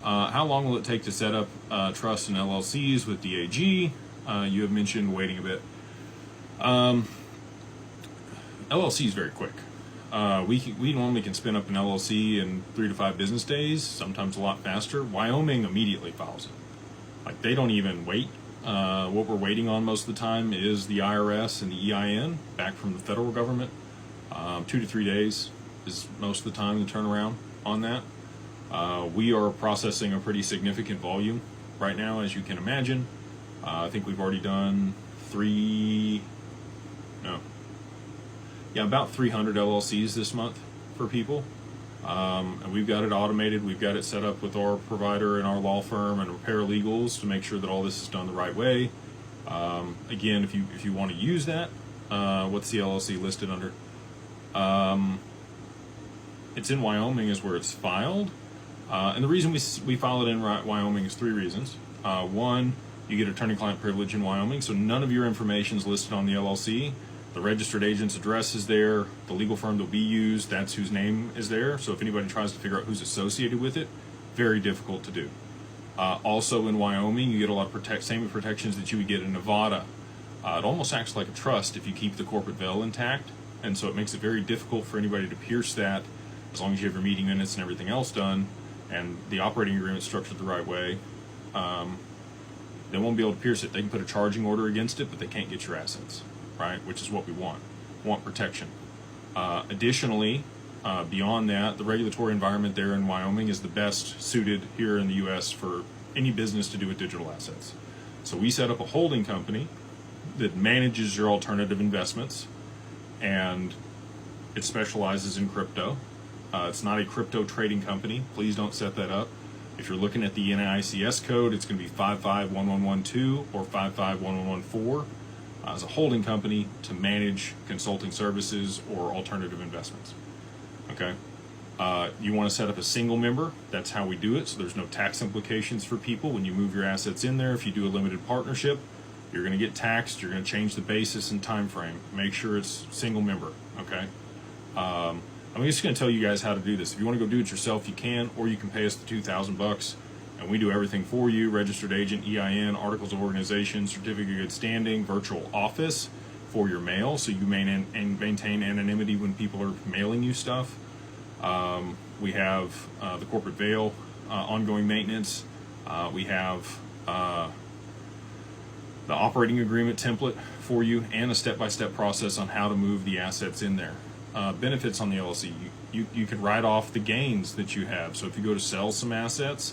How long will it take to set up trust and LLCs with DAG? You have mentioned waiting a bit. LLC is very quick. We normally can spin up an LLC in 3 to 5 business days, sometimes a lot faster. Wyoming immediately files it. Like, they don't even wait. What we're waiting on most of the time is the IRS and the EIN back from the federal government. 2 to 3 days is most of the time the turnaround on that. We are processing a pretty significant volume right now, as you can imagine. I think we've already done about 300 LLCs this month for people. And we've got it automated. We've got it set up with our provider and our law firm and our paralegals to make sure that all this is done the right way. Again, if you want to use that, what's the LLC listed under? It's in Wyoming is where it's filed. And the reason we file it in Wyoming is 3 reasons. One, you get attorney-client privilege in Wyoming, so none of your information is listed on the LLC. The registered agent's address is there. The legal firm that will be used, that's whose name is there. So if anybody tries to figure out who's associated with it, very difficult to do. Also in Wyoming, you get a lot of same protections that you would get in Nevada. It almost acts like a trust if you keep the corporate veil intact, and so it makes it very difficult for anybody to pierce that as long as you have your meeting minutes and everything else done and the operating agreement structured the right way. They won't be able to pierce it. They can put a charging order against it, but they can't get your assets, right? Which is what we want. We want protection. Additionally, beyond that, the regulatory environment there in Wyoming is the best suited here in the U.S. for any business to do with digital assets. So we set up a holding company that manages your alternative investments, and it specializes in crypto. It's not a crypto trading company. Please don't set that up. If you're looking at the NAICS code, it's going to be 551112 or 551114 as a holding company to manage consulting services or alternative investments. Okay. You want to set up a single member. That's how we do it. So there's no tax implications for people when you move your assets in there. If you do a limited partnership, you're going to get taxed. You're going to change the basis and time frame. Make sure it's single member. Okay. I'm just going to tell you guys how to do this. If you want to go do it yourself, you can, or you can pay us the $2,000, and we do everything for you: registered agent, EIN, articles of organization, certificate of good standing, virtual office for your mail, so you maintain anonymity when people are mailing you stuff. We have the corporate veil, ongoing maintenance. We have the operating agreement template for you, and a step-by-step process on how to move the assets in there. Benefits on the LLC: you can write off the gains that you have. So if you go to sell some assets,